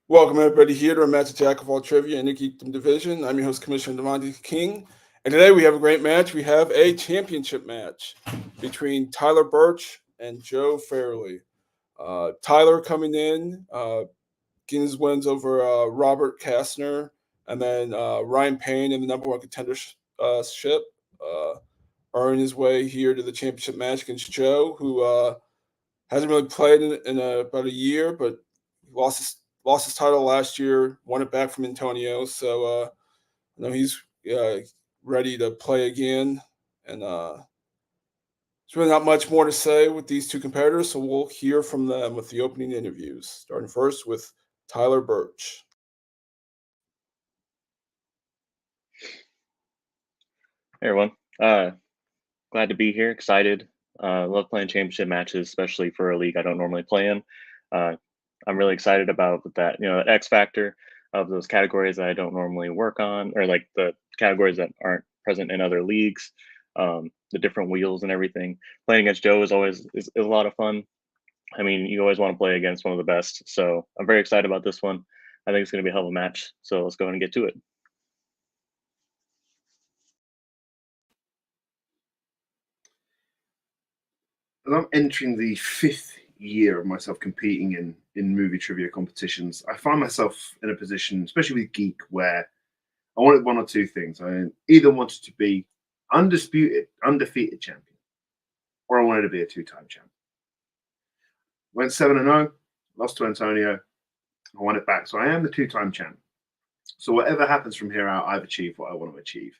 Welcome everybody here to our match of Jack of all trivia in the Geekdom division. I'm your host, Commissioner Devontae King, and today we have a great match. We have a championship match between Tyler Burch and Joe Farrelly. Tyler coming in, getting his wins over Robert Kastner, and then Ryan Payne in the number one contendership, earning his way here to the championship match against Joe, who hasn't really played in about a year, but lost his title last year, won it back from Antonio. So he's ready to play again, and there's really not much more to say with these two competitors. So we'll hear from them with the opening interviews, starting first with Tyler Burch. Hey everyone, glad to be here. Excited. Love playing championship matches, especially for a league I don't normally play in. I'm really excited about that, that X factor of those categories that I don't normally work on, or like the categories that aren't present in other leagues. The different wheels and everything. Playing against Joe is a lot of fun. I mean, you always want to play against one of the best, so I'm very excited about this one. I think it's going to be a hell of a match. So let's go ahead and get to it. As I'm entering the fifth year of myself competing in movie trivia competitions, I find myself in a position, especially with Geek, where I wanted one or two things. I either wanted to be undefeated champion, or I wanted to be a two-time champion. Went 7-0, lost to Antonio. I won it back, so I am the two-time champion. So whatever happens from here out, I've achieved what I want to achieve.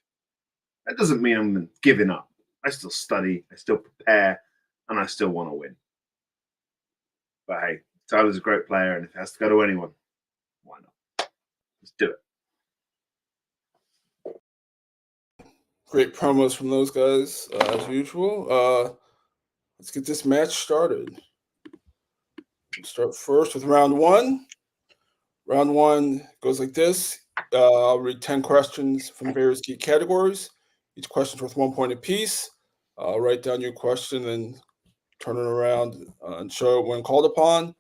That doesn't mean I'm giving up. I still study, I still prepare, and I still want to win. But hey, Tyler's a great player, and if it has to go to anyone, why not? Let's do it. Great promos from those guys, as usual. Let's get this match started. We'll start first with round one. Round one goes like this. I'll read 10 questions from various key categories. Each question's worth 1 point apiece. Write down your question and turn it around and show it when called upon.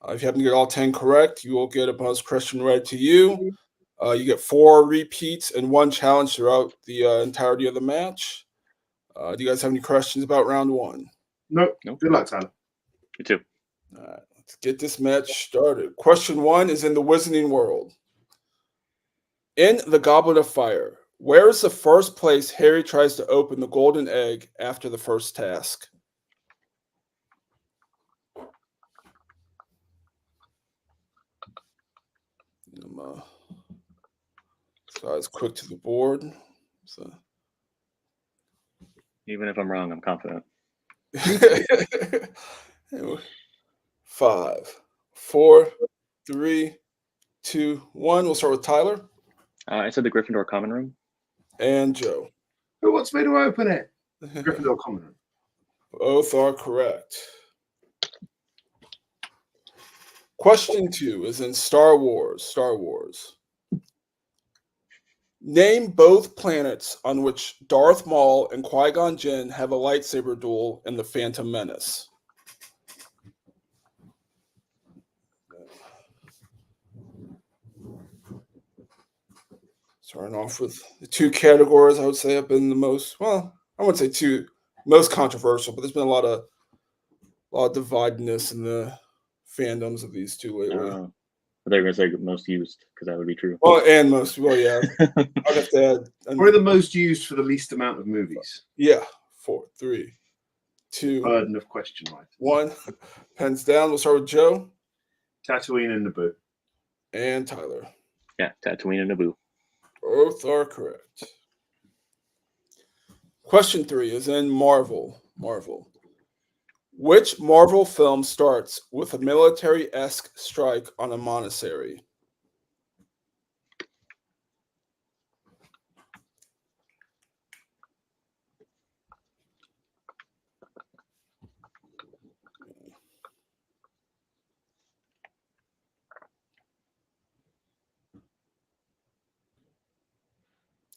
If you happen to get all 10 correct, you will get a bonus question read to you. You get 4 repeats and 1 challenge throughout the entirety of the match. Do you guys have any questions about round one? Nope. Good luck, Tyler. You too. All right, let's get this match started. Question 1 is in the Wizarding World. In the Goblet of Fire, where is the first place Harry tries to open the golden egg after the first task? Guys, quick to the board. So. Even if I'm wrong, I'm confident. 5, 4, 3, 2, 1. We'll start with Tyler. I said the Gryffindor common room. And Joe. Who wants me to open it? Gryffindor common room. Both are correct. Question 2 is in Star Wars. Star Wars. Name both planets on which Darth Maul and Qui-Gon Jinn have a lightsaber duel in The Phantom Menace. Starting off with the 2 categories I would say have been the most, well, I wouldn't say 2 most controversial, but there's been a lot of dividedness in the fandoms of these 2 lately. They're going to say most used, because that would be true. Well, and most, well, yeah. I'd have to add. Probably the most used for the least amount of movies. Yeah. 4, 3, 2. Burden of question, right? 1. Pens down. We'll start with Joe. Tatooine and Naboo. And Tyler. Yeah, Tatooine and Naboo. Both are correct. Question 3 is in Marvel. Marvel. Which Marvel film starts with a military-esque strike on a monastery?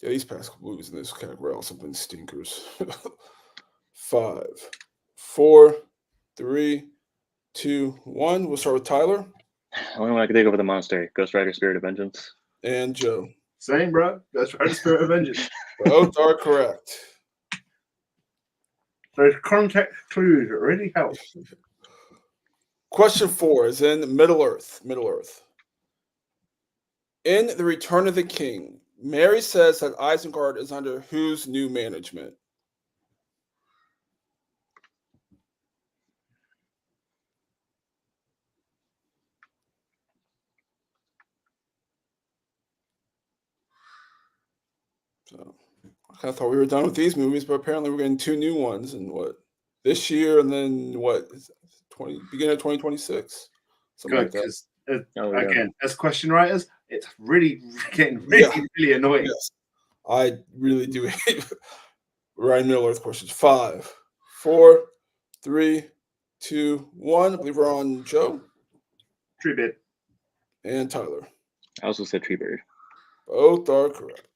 Yeah, these past couple movies in this category also been stinkers. 5, 4, 3, 2, 1. We'll start with Tyler. Only one I can think of with a monastery. Ghost Rider: Spirit of Vengeance. And Joe. Same, bro. That's right. Spirit of Vengeance. Both are correct. Those context clues really help. Question 4 is in Middle Earth. Middle Earth. In The Return of the King, Mary says that Isengard is under whose new management? So I kind of thought we were done with these movies, but apparently we're getting 2 new ones in this year and then beginning of 2026, something Good, like that. because Oh, yeah. again, as question writers, it's really getting really annoying. Yes, I really do hate writing Middle Earth questions. 5, 4, 3, 2, 1. I believe we're on Joe Treebeard. and Tyler. I also said Treebeard. Both are correct.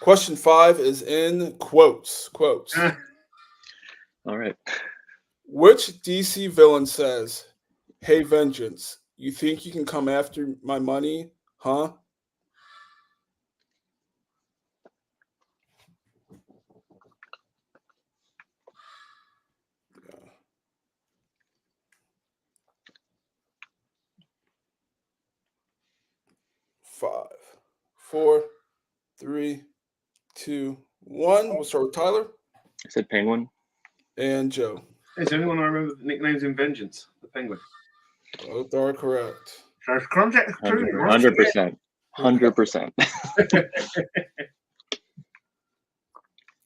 Question 5 is in quotes. Quotes. All right. Which DC villain says, "Hey, Vengeance, you think you can come after my money, huh?" Five, 4, 3, 2, 1. We'll start with Tyler I said Penguin. and Joe. Is anyone I remember the nicknames in Vengeance? The Penguin. Both are correct. There's context clues. 100%. 100%.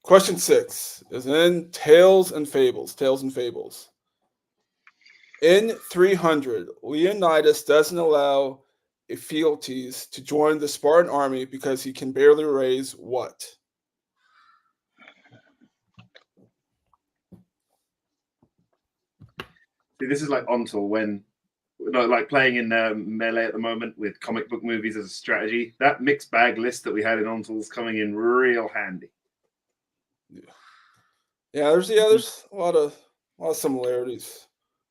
Question 6 is in Tales and Fables. Tales and Fables. In 300, Leonidas doesn't allow Ephialtes to join the Spartan army because he can barely raise what? See, this is like Ontal when, like playing in Melee at the moment with comic book movies as a strategy. That mixed bag list that we had in Ontal's coming in real handy. Yeah, there's a lot of similarities.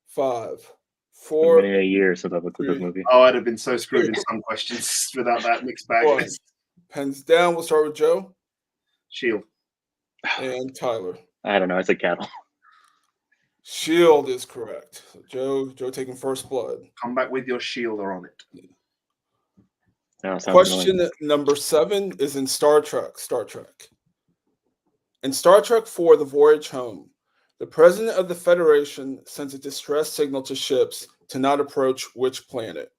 5, It's 4, been many a year since I've looked at this 3, movie. Oh, I'd have been so screwed in some questions without that mixed bag 1. list. Pens down. We'll start with Joe Shield. and Tyler. I don't know. I said cattle. Shield is correct. So Joe taking first blood. Come back with your shield or on it. No, sounds Question annoying. number 7 is in Star Trek. Star Trek. In Star Trek 4, The Voyage Home, the president of the Federation sends a distress signal to ships to not approach which planet?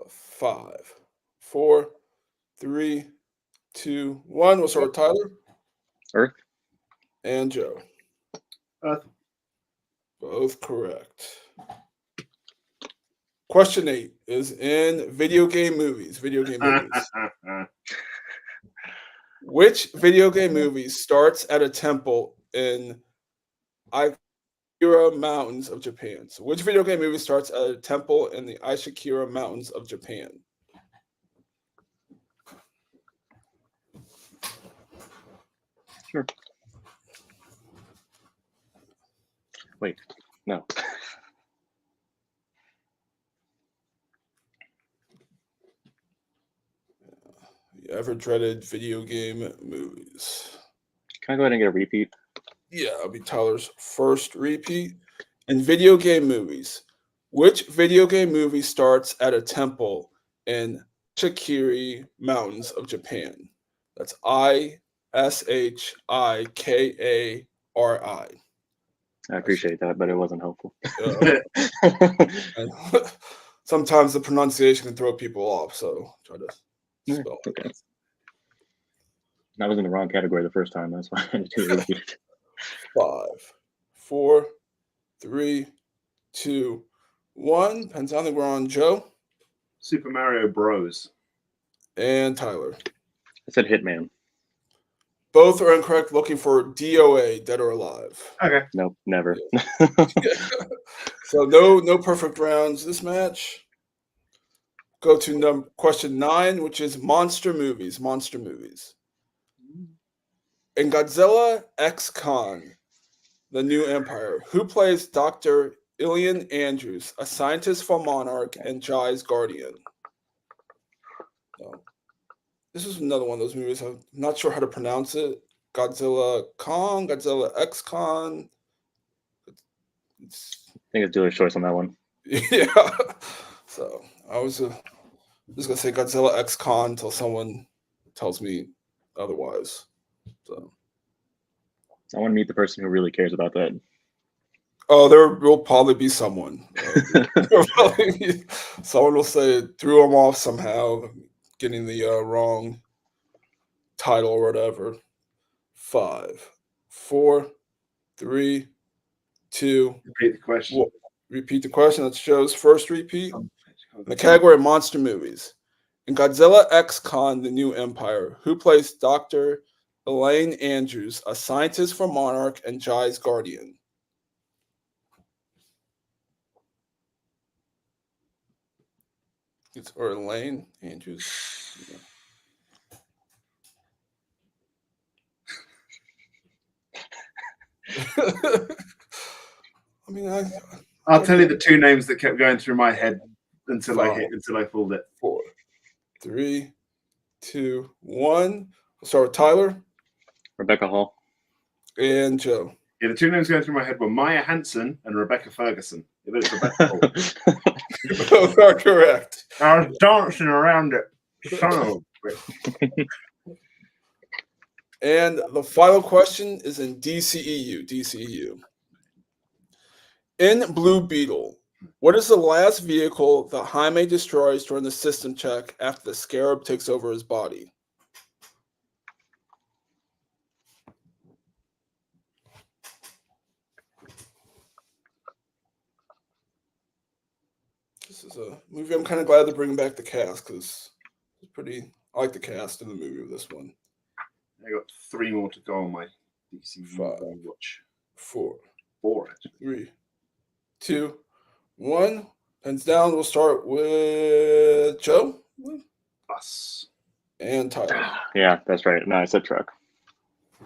Five, 4, 3, 2, 1. We'll start with Tyler Earth. and Joe. Earth. Both correct. Question 8 is in video game movies. Video game movies. Which video game movie starts at a temple in Ishikura Mountains of Japan? So which video game movie starts at a temple in the Ishikura Mountains of Japan? Sure. Wait, no. The ever dreaded video game movies. Can I go ahead and get a repeat? Yeah, it'll be Tyler's first repeat. In video game movies, which video game movie starts at a temple in Ishikiri Mountains of Japan? That's Ishikari. I appreciate that, but it wasn't helpful. And sometimes the pronunciation can throw people off, so try to spell it. Okay. I was in the wrong category the first time. That's why I had to repeat it. 5, 4, 3, 2, 1. Pens on the ground, Joe Super Mario Bros. and Tyler. I said Hitman. Both are incorrect. Looking for DOA, Dead or Alive. Okay. Nope, never. So no perfect rounds this match. Go to question 9, which is monster movies. Monster movies. In Godzilla X Kong, The New Empire, who plays Dr. Ilian Andrews, a scientist for Monarch and Jai's guardian? No. This is another one of those movies. I'm not sure how to pronounce it. Godzilla Kong, Godzilla X Kong. I think it's dealer's choice on that one. Yeah. So I was just gonna say Godzilla X Kong until someone tells me otherwise. So I want to meet the person who really cares about that. oh, there will probably be someone. Someone will say it threw him off somehow, getting the wrong title or whatever. 5, 4, 3, 2. Repeat the question. Repeat the question. That's Joe's first repeat. In the category of monster movies. In Godzilla X Kong, The New Empire, who plays Dr. Elaine Andrews, a scientist for Monarch and Jai's guardian? It's or Elaine Andrews. Yeah. I mean, I'll tell you the two names that kept going through my head until I pulled it. 4, 3, 2, 1. We'll start with Tyler Rebecca Hall. and Joe. Yeah, the two names going through my head were Maya Hansen and Rebecca Ferguson. If it's Rebecca Hall. Both are correct. I was dancing around it. Son of a bitch. And the final question is in DCEU. DCEU. In Blue Beetle, what is the last vehicle that Jaime destroys during the system check after the Scarab takes over his body? This is a movie I'm kind of glad they're bringing back the cast because it's pretty. I like the cast in the movie of this one. I got 3 more to go on my DC 5, watch. 4, 4 actually. 3, 2, 1. Pens down. We'll start with Joe Bus. and Tyler. Yeah, that's right. No, I said truck.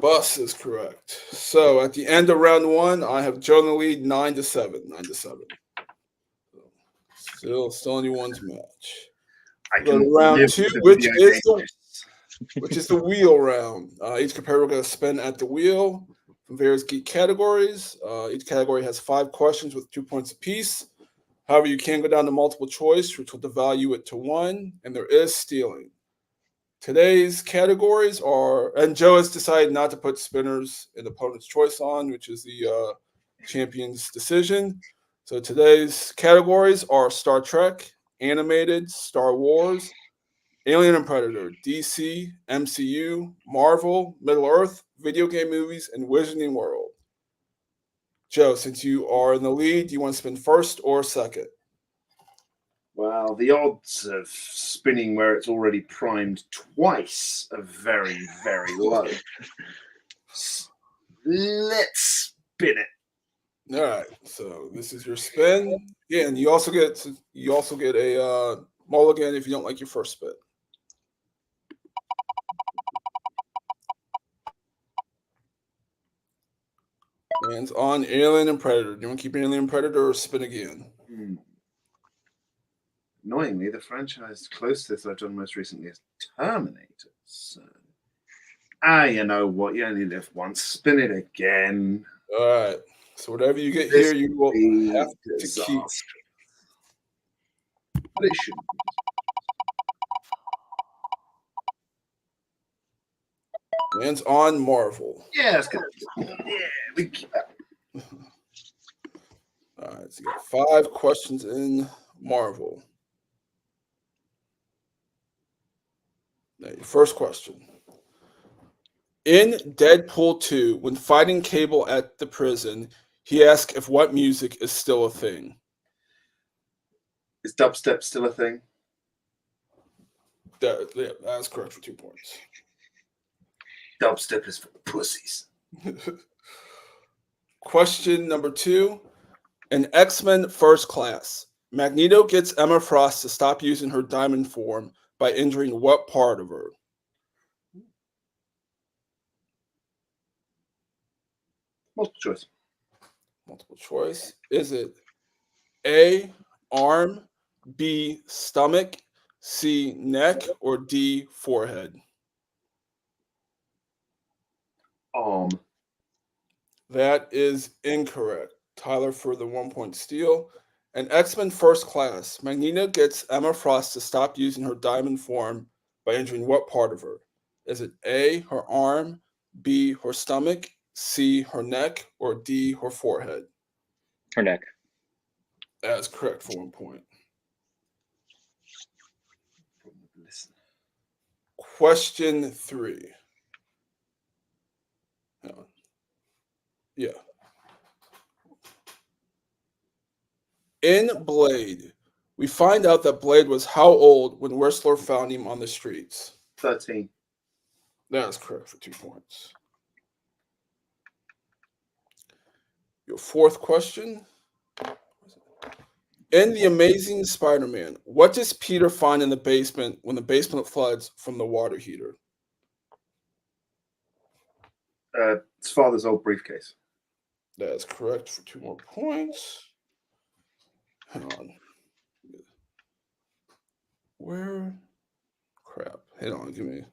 Bus is correct. So at the end of round 1, I have Joe in the lead 9-7. 9-7. Still anyone's match. I Go to can round live 2, with the which video is the wheel round. Each competitor will get a spin at the wheel from various geek categories. Each category has 5 questions with 2 points apiece. However, you can go down to multiple choice, which will devalue it to 1, and there is stealing. Today's categories are, and Joe has decided not to put spinners in opponent's choice on, which is the champion's decision. So today's categories are Star Trek, Animated, Star Wars, Alien and Predator, DC, MCU, Marvel, Middle Earth, video game movies, and Wizarding World. Joe, since you are in the lead, do you want to spin first or second? Well, the odds of spinning where it's already primed twice are very, very low. Let's spin it. All right, so this is your spin. Yeah, and you also get a mulligan if you don't like your first spin. And on Alien and Predator. Do you want to keep Alien and Predator or spin again? Annoyingly, the franchise closest I've done most recently is Terminator. So, you know what? You only live once. Spin it again. All right. So whatever you get here, you will have to keep. But it should. Lands on Marvel. Yeah, that's good. Yeah, we keep that. All right, so you got 5 questions in Marvel. Now, your first question. In Deadpool 2, when fighting Cable at the prison, he asks if what music is still a thing. Is dubstep still a thing? That's correct for 2 points. Dubstep is for pussies. Question number 2. In X-Men First Class, Magneto gets Emma Frost to stop using her diamond form by injuring what part of her? Multiple choice. Multiple choice. Is it A, arm, B, stomach, C, neck, or D, forehead? Arm. That is incorrect. Tyler for the 1-point steal. In X-Men First Class, Magneto gets Emma Frost to stop using her diamond form by injuring what part of her? Is it A, her arm, B, her stomach, C, her neck, or D, her forehead? Her neck. That is correct for 1 point. Listen. Question 3. Hang on. Yeah. In Blade, we find out that Blade was how old when Whistler found him on the streets? 13. That is correct for 2 points. Your fourth question. In The Amazing Spider-Man, what does Peter find in the basement when the basement floods from the water heater? His father's old briefcase. That is correct for 2 more points. Hang on. Where? Crap. Hang on. Give me.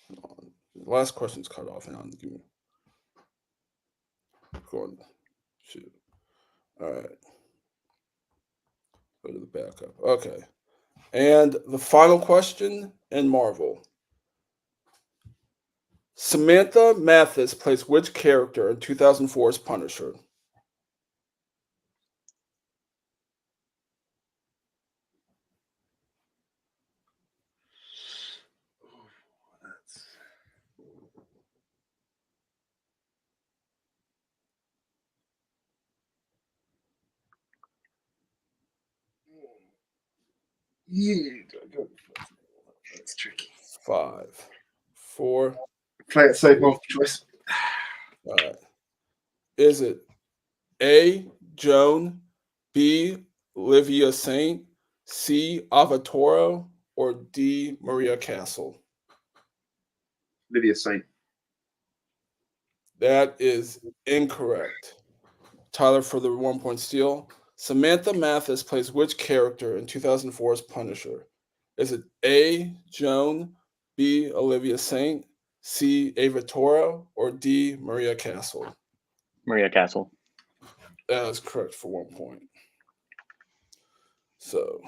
Hang on. The last question's cut off. Hang on. Give me. Go on. Shoot. All right. Go to the backup. Okay. And the final question in Marvel. Samantha Mathis plays which character in 2004's Punisher? Yeah, that's tricky. 5, 4. Play it safe, multiple choice. All right. Is it A, Joan, B, Livia Saint, C, Avatoro, or D, Maria Castle? Lydia Saint. That is incorrect. Tyler for the 1-point steal. Samantha Mathis plays which character in 2004's Punisher? Is it A, Joan, B, Olivia Saint, C, Ava Toro, or D, Maria Castle? Maria Castle. That is correct for 1 point. So,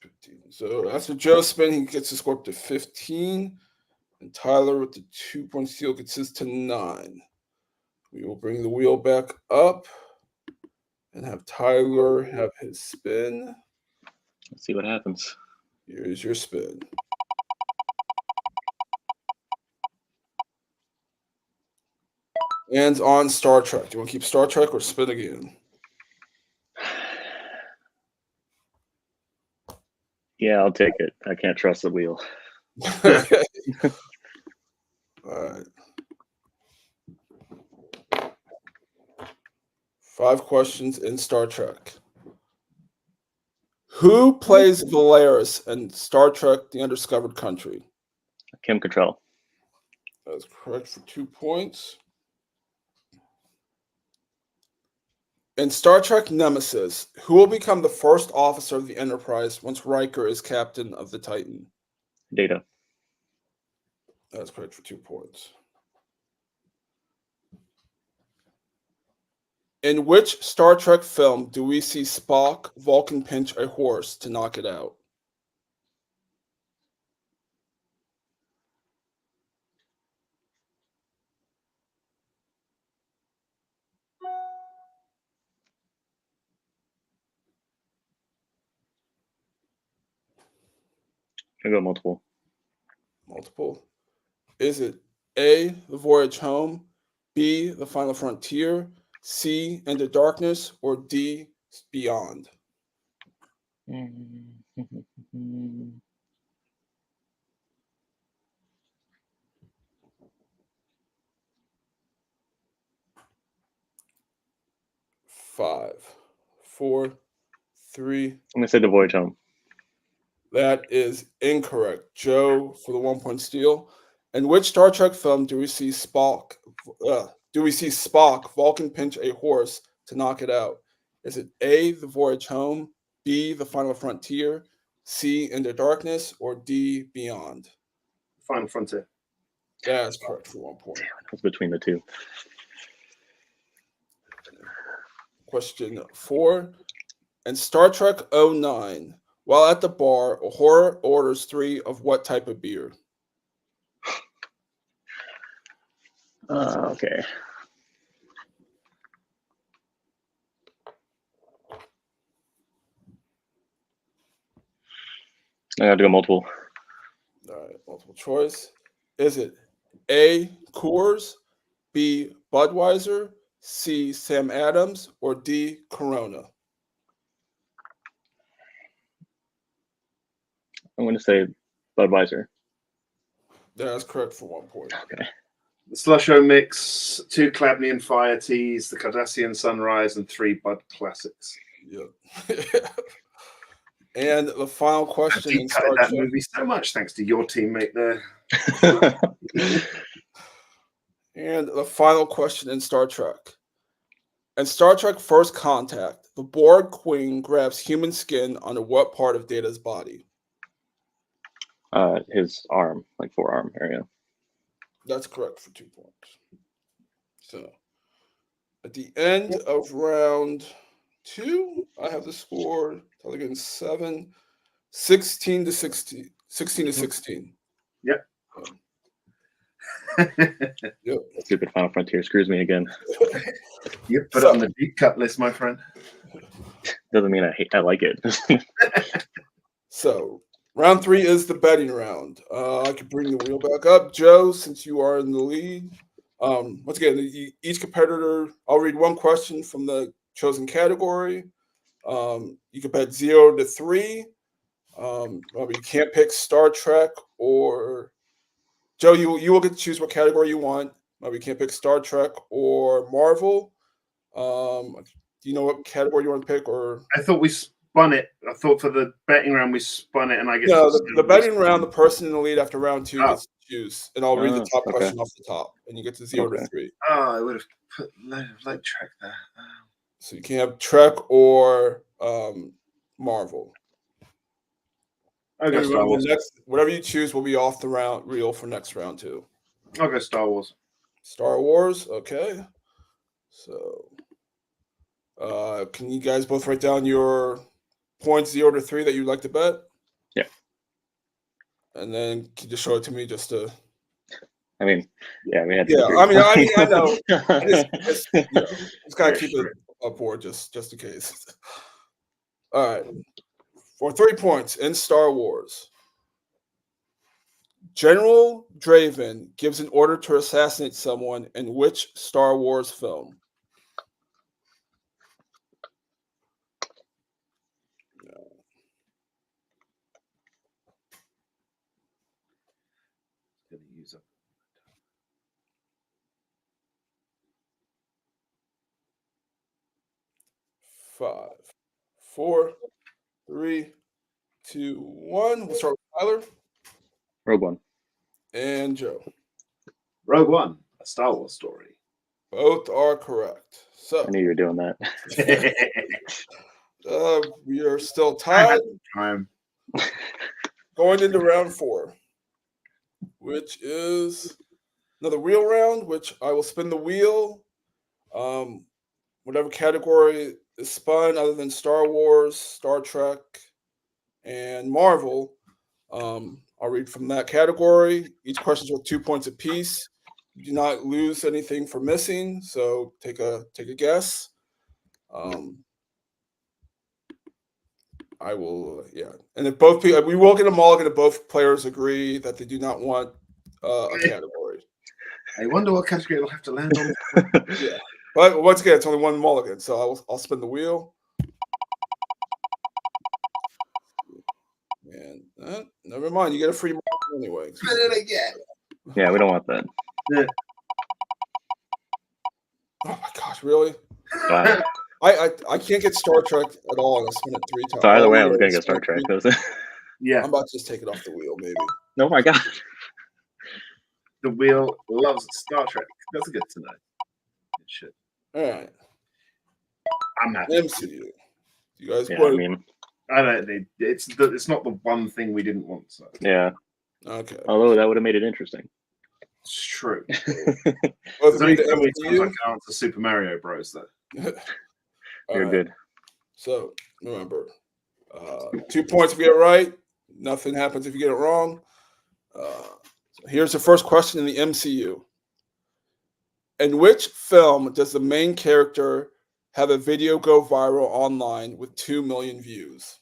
15. So after Joe's spin, he gets his score up to 15. And Tyler with the 2-point steal gets his to 9. We will bring the wheel back up and have Tyler have his spin. Let's see what happens. Here's your spin. And on Star Trek. Do you want to keep Star Trek or spin again? Yeah, I'll take it. I can't trust the wheel. All right. 5 questions in Star Trek. Who plays Valeris in Star Trek The Undiscovered Country? Kim Cattrall. That's correct for 2 points. In Star Trek Nemesis, who will become the first officer of the Enterprise once Riker is captain of the Titan? Data. That's correct for 2 points. In which Star Trek film do we see Spock Vulcan pinch a horse to knock it out? I'll go multiple. Multiple. Is it A, The Voyage Home, B, The Final Frontier, C, Into Darkness, or D, Beyond? 5, 4, 3. I'm gonna say the Voyage Home. That is incorrect. Joe for the 1-point steal. In which Star Trek film do we see Spock? Vulcan pinch a horse to knock it out? Is it A, The Voyage Home, B, The Final Frontier, C, Into Darkness, or D, Beyond? Final Frontier. That is correct for 1 point. It's between the two. Question 4. In Star Trek 09, while at the bar, Uhura orders 3 of what type of beer? Okay. I have to go multiple. All right, multiple choice. Is it A, Coors, B, Budweiser, C, Sam Adams, or D, Corona? I'm going to say Budweiser. That's correct for 1 point. Okay. The Slusho Mix, 2 Cladnian Fire Teas, the Cardassian Sunrise, and 3 Bud Classics. Yep. And the final question in I Star that Trek. movie so much thanks to your teammate there. And the final question in Star Trek. In Star Trek First Contact, the Borg Queen grabs human skin onto what part of Data's body? His arm, like forearm area. That's correct for 2 points. So at the end of round 2, I have the score again 7, 16 to 16. 16 to 16. Yep. Yep. Stupid Final Frontier screws me again. You put it on the deep cut list, my friend. Doesn't mean I like it. So round 3 is the betting round. I can bring the wheel back up. Joe, since you are in the lead, once again, each competitor, I'll read one question from the chosen category. You can bet 0 to 3. You can't pick Star Trek or Joe. You will get to choose what category you want. You can't pick Star Trek or Marvel. Do you know what category you want to pick? Or I thought we spun it. I thought for the betting round we spun it, and I guess no, the betting round, the person in the lead after round 2 gets to choose, and I'll read the top okay. question off the top, and you get to 0 to 3. Oh, I would have put light track there. So you can have Trek or Marvel. I'll go Star Wars. Whatever you choose will be off the reel for next round 2. I'll go Star Wars. Star Wars, okay. So, can you guys both write down your points 0 to 3 that you'd like to bet? Yeah. And then can you just show it to me just to? I mean, yeah, we had. Yeah, I know. Just gotta keep it up board just in case. All right. For 3 points in Star Wars, General Draven gives an order to assassinate someone in which Star Wars film? Gonna use up. 5, 4, 3, 2, 1. We'll start with Tyler Rogue One. and Joe. Rogue One, a Star Wars story. Both are correct. So I knew you were doing that. we are still tied. Going into round 4, which is another wheel round, which I will spin the wheel. Whatever category is spun other than Star Wars, Star Trek, and Marvel, I'll read from that category. Each question is worth 2 points apiece. You do not lose anything for missing, so take a guess. I will, and if both people, we will get a mulligan if both players agree that they do not want a category. I wonder what category it'll have to land on. Yeah, but once again, it's only one mulligan, so I'll spin the wheel. And never mind, you get a free mulligan anyway. Spin it again. Yeah, we don't want that. Yeah. Oh my gosh, really? Wow. I can't get Star Trek at all, and I spent it 3 times. So either way, I All was year, gonna get Star spent Trek. three- Yeah, I'm about to just take it off the wheel, maybe. Oh my god. the wheel loves Star Trek. That's good to know. It should. All right, I'm happy. MCU. You guys, Yeah, I mean, I don't need. It's not the one thing we didn't want. So yeah. okay. Although that would have made it interesting. it's true. Both There's only read so many times I MCU. can answer Super Mario Bros. Though. All You're right. good. So remember, 2 points if you get it right. Nothing happens if you get it wrong. So here's the first question in the MCU. In which film does the main character have a video go viral online with 2 million views?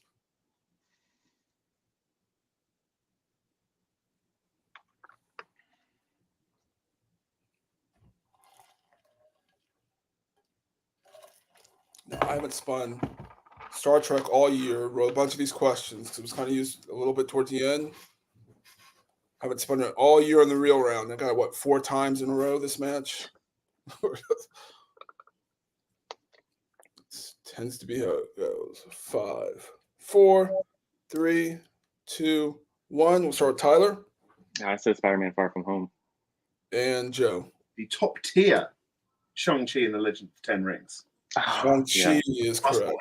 Now, I haven't spun Star Trek all year, wrote a bunch of these questions because it was kind of used a little bit towards the end. Haven't spun it all year on the real round. I got what, 4 times in a row this match? Tends to be how it goes. 5, 4, 3, 2, 1. We'll start with Tyler I said Spider-Man: Far From Home. and Joe. The top tier Shang-Chi and the Legend of the Ten Rings. Shang-Chi is correct.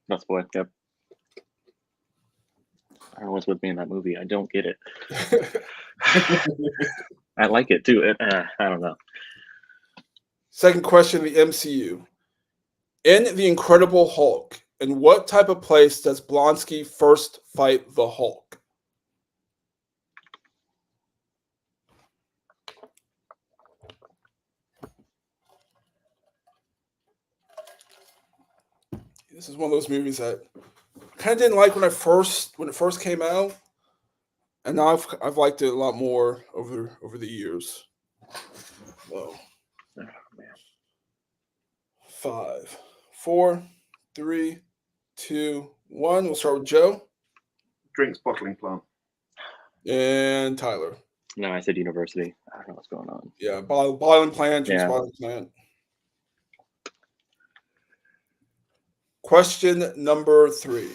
That's boy. Yep. I don't know what's with me in that movie. I don't get it. I like it too. I don't know. Second question in the MCU. In The Incredible Hulk, in what type of place does Blonsky first fight the Hulk? This is one of those movies that I kind of didn't like when it first came out, and now I've liked it a lot more over the years. So, Oh, man. 5, 4, 3, 2, 1. We'll start with Joe Drinks bottling plant. and Tyler. No, I said university. I don't know what's going on. Yeah, bottling plant, juice Yeah. bottling plant. Question number 3.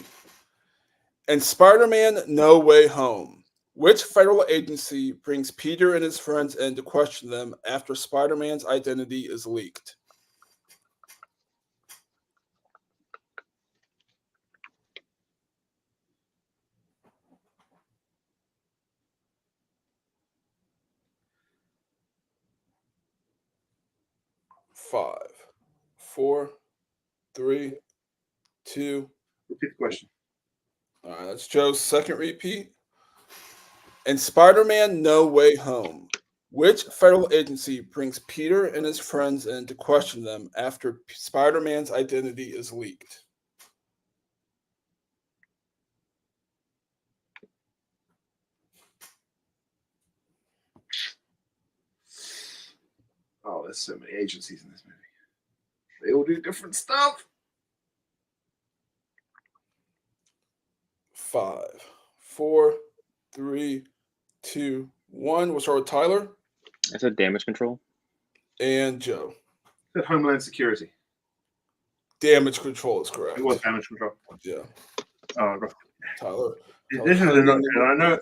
In Spider-Man No Way Home, which federal agency brings Peter and his friends in to question them after Spider-Man's identity is leaked? Five, 4, 3, 2. Repeat the question. All right, that's Joe's second repeat. In Spider-Man No Way Home, which federal agency brings Peter and his friends in to question them after Spider-Man's identity is leaked? Oh, there's so many agencies in this movie. They all do different stuff. 5, 4, 3, 2, 1. We'll start with Tyler I said damage control. and Joe. The Homeland Security. Damage control is correct. It was damage control. Yeah, Oh, right. Tyler. This is not good. I know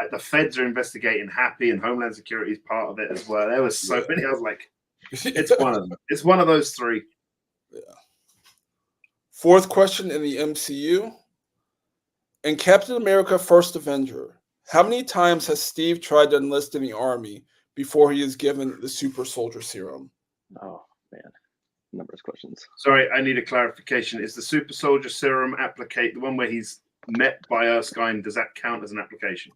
like, the feds are investigating Happy and Homeland Security is part of it as well. There was so many. I was like, it's one of them. It's one of those 3. Fourth question in the MCU. In Captain America First Avenger, how many times has Steve tried to enlist in the army before he is given the super soldier serum? Oh man, numbers questions. Sorry, I need a clarification. Is the super soldier serum applicate the one where he's met by Erskine? Does that count as an application?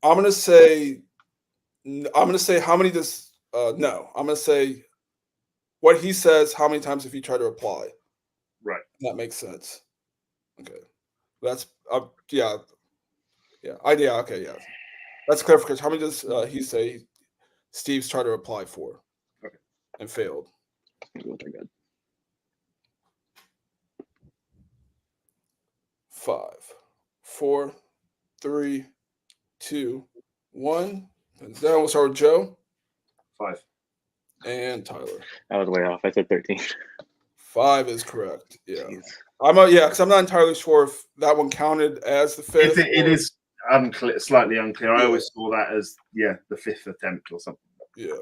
I'm gonna say how many does no. I'm gonna say what he says. How many times have you tried to apply? Right. That makes sense. Okay, that's yeah. Okay, yeah. That's clarification. How many does he say Steve's tried to apply for? Okay. And failed. Maybe what they're good. 5, 4, 3, 2, 1. And then we'll start with Joe 5. And Tyler. I was way off. I said 13. 5 is correct. Yeah. Jeez. Because I'm not entirely sure if that one counted as the fifth. It is unclear, slightly unclear. I Yeah. always saw that as the 5th attempt or something. Yeah.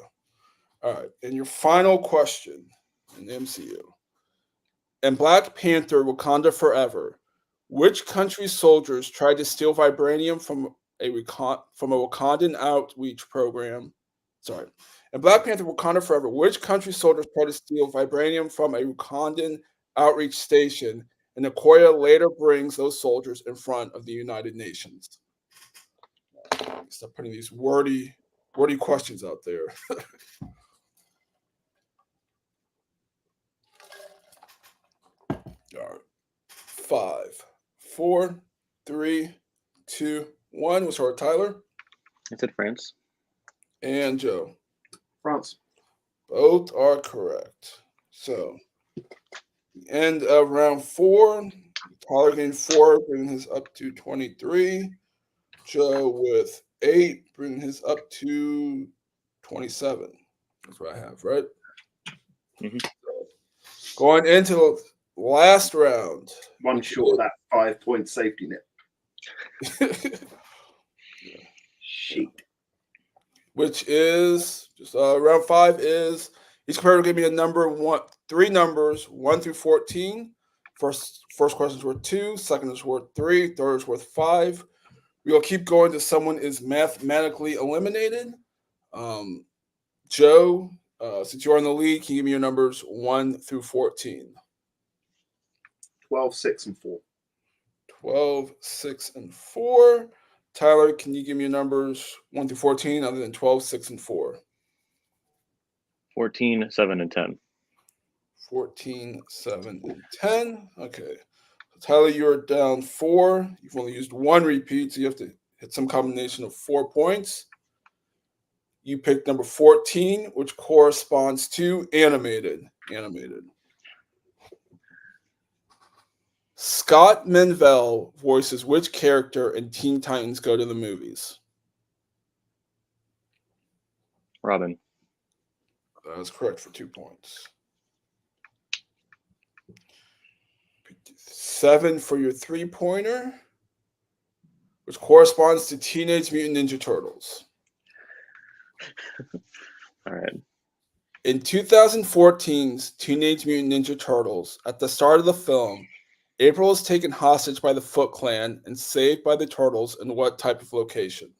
All right. And your final question in the MCU. In Black Panther: Wakanda Forever, which country's soldiers tried to steal vibranium from a Wakandan outreach program? Sorry. In Black Panther: Wakanda Forever, which country's soldiers tried to steal vibranium from a Wakandan outreach station, and Okoye later brings those soldiers in front of the United Nations? Stop putting these wordy questions out there. All right. 5, 4, 3, 2, 1. We'll start with Tyler I said France. and Joe. France. Both are correct. So, end of round 4. Tyler getting 4, bringing his up to 23. Joe with 8, bringing his up to 27. That's what I have, right? Mhm. Going into the last round. One short of that 5-point safety net. Shit. Which is just round 5 is each player give me a number 3 numbers 1 through 14. First question is worth 2, second is worth 3, third is worth 5. We'll keep going until someone is mathematically eliminated. Joe, since you're in the lead, can you give me your numbers 1 through 14? 12, 6, and 4. 12, 6, and 4. Tyler, can you give me your numbers 1 through 14 other than 12, 6, and 4? 14, 7, and 10. 14, 7, and 10. Okay. So Tyler, you're down 4. You've only used 1 repeat, so you have to hit some combination of 4 points. You picked number 14, which corresponds to animated. Scott Menville voices which character in Teen Titans Go to the Movies? Robin. That is correct for 2 points. 7 for your 3-pointer, which corresponds to Teenage Mutant Ninja Turtles. All right. In 2014's Teenage Mutant Ninja Turtles, at the start of the film, April is taken hostage by the Foot Clan and saved by the Turtles in what type of location?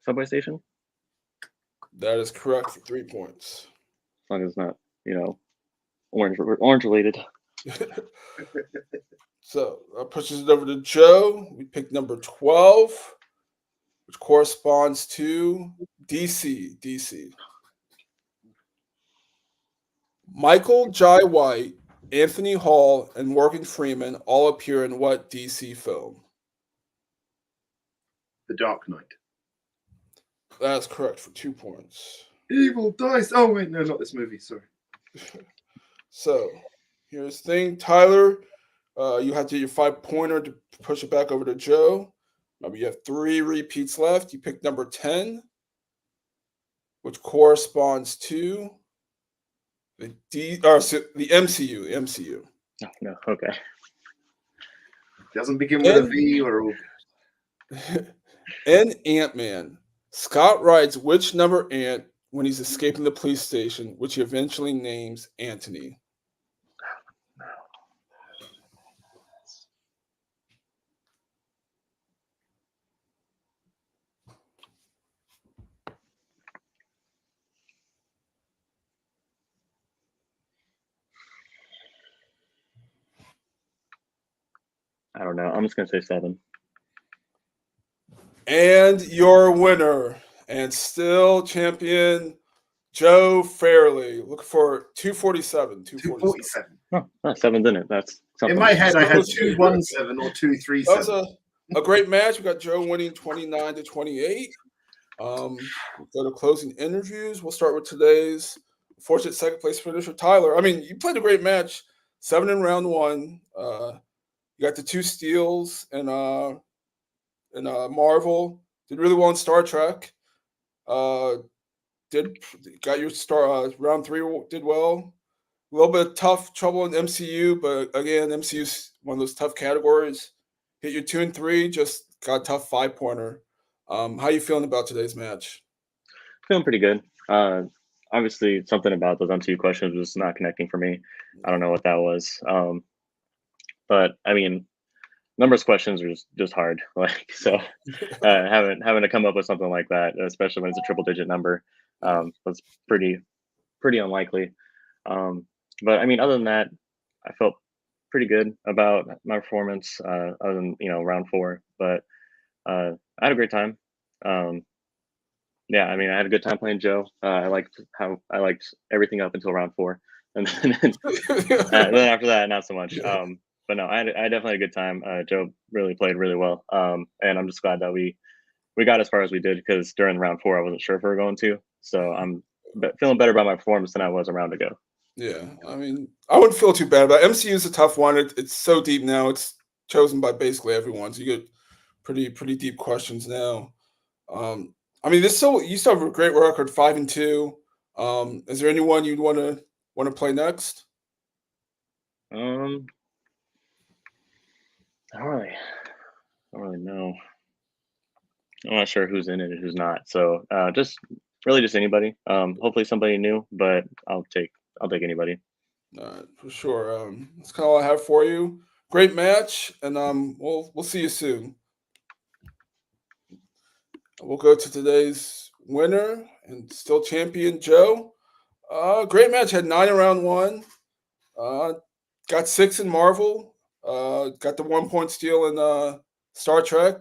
Subway station? That is correct for 3 points. As long as it's not, orange related. So that pushes it over to Joe. We picked number 12, which corresponds to DC. Michael Jai White, Anthony Hall, and Morgan Freeman all appear in what DC film? The Dark Knight. That's correct for 2 points. Evil dice. Oh, wait, no, not this movie. Sorry. So here's the thing. Tyler, you have to get your 5-pointer to push it back over to Joe. Remember, you have 3 repeats left. You pick number 10, which corresponds to the MCU. Oh, no, okay. Doesn't begin with a V or a... In Ant-Man, Scott rides which number ant when he's escaping the police station, which he eventually names Anthony? I don't know. I'm just going to say 7. And your winner and still champion, Joe Farrelly. Look for 247. 247. Oh, 7's in it. That's something. In my head, I had 217 or 237. That was a great match. We got Joe winning 29-28. We'll go to closing interviews. We'll start with today's fortunate second place finisher, Tyler. I mean, you played a great match. 7 in round 1. You got the 2 steals and Marvel. Did really well in Star Trek. Got your round 3 did well. A little bit of tough trouble in MCU, but again, MCU's one of those tough categories. Hit your 2 and 3, just got a tough 5-pointer. How you feeling about today's match? Feeling pretty good. Obviously, something about those MCU questions was not connecting for me. I don't know what that was. But I mean, numbers questions are just hard. Like so, having to come up with something like that, especially when it's a triple digit number, was pretty unlikely. But I mean, other than that, I felt pretty good about my performance. Other than round 4, but I had a great time. Yeah, I mean, I had a good time playing Joe. I liked everything up until round 4, and then after that, not so much. But no, I definitely had a good time. Joe really played really well, and I'm just glad that we got as far as we did, because during round 4, I wasn't sure if we were going to. So I'm feeling better about my performance than I was a round ago. Yeah, I mean, I wouldn't feel too bad about it. MCU is a tough one. It's so deep now. It's chosen by basically everyone. So you get pretty deep questions now. I mean, you still have a great record, 5 and 2. Is there anyone you'd want to play next? I don't really know. I'm not sure who's in it and who's not. So just anybody. Hopefully somebody new, but I'll take anybody. For sure. That's kind of all I have for you. Great match, and we'll see you soon. We'll go to today's winner and still champion, Joe. Great match. Had 9 in round 1. Got 6 in Marvel. Got the 1-point steal in Star Trek.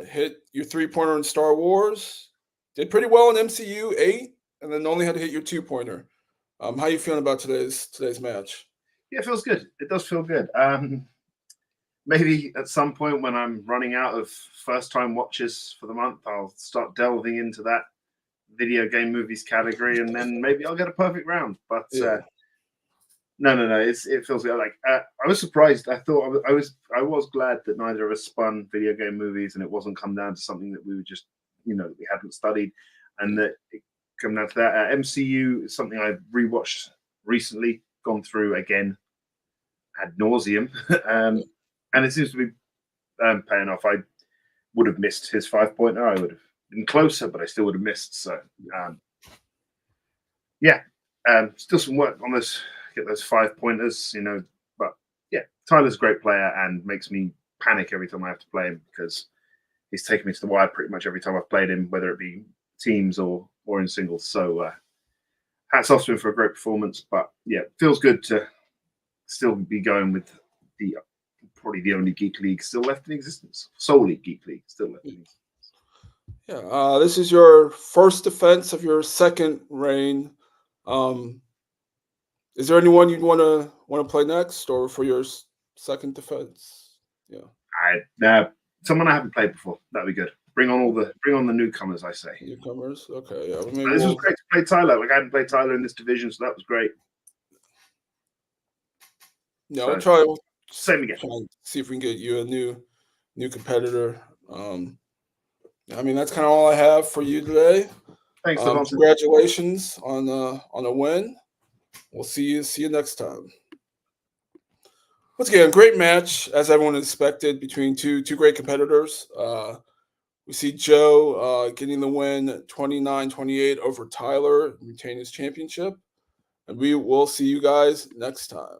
Hit your 3-pointer in Star Wars. Did pretty well in MCU, 8, and then only had to hit your 2-pointer. How you feeling about today's match? Yeah, it feels good. It does feel good. Maybe at some point when I'm running out of first-time watches for the month, I'll start delving into that video game movies category, and then maybe I'll get a perfect round. But no. It feels good. Like I was surprised. I thought I was glad that neither of us spun video game movies, and it wasn't come down to something that we were just we hadn't studied, and that it come down to that. MCU is something I've rewatched recently, gone through again ad nauseum, and it seems to be paying off. I would have missed his 5-pointer. I would have been closer, but I still would have missed. So, still some work on this. Get those 5-pointers, But yeah, Tyler's a great player and makes me panic every time I have to play him, because he's taken me to the wire pretty much every time I've played him, whether it be teams or in singles. So hats off to him for a great performance. But yeah, feels good to still be going with probably the only Geek League still left in existence. Solely Geek League still left in existence. Yeah, this is your first defense of your second reign. Is there anyone you'd want to play next, or for your second defense? Yeah, someone I haven't played before. That'd be good. Bring on the newcomers, I say. Newcomers, okay. Yeah, this was great to play Tyler. Like I hadn't played Tyler in this division, so that was great. Yeah, we'll try. Same again. See if we can get you a new competitor. I mean, that's kind of all I have for you today. Thanks, congratulations on a win. We'll see you next time. Once again, a great match, as everyone expected, between two great competitors. We see Joe getting the win 29-28 over Tyler, retain his championship. And we will see you guys next time.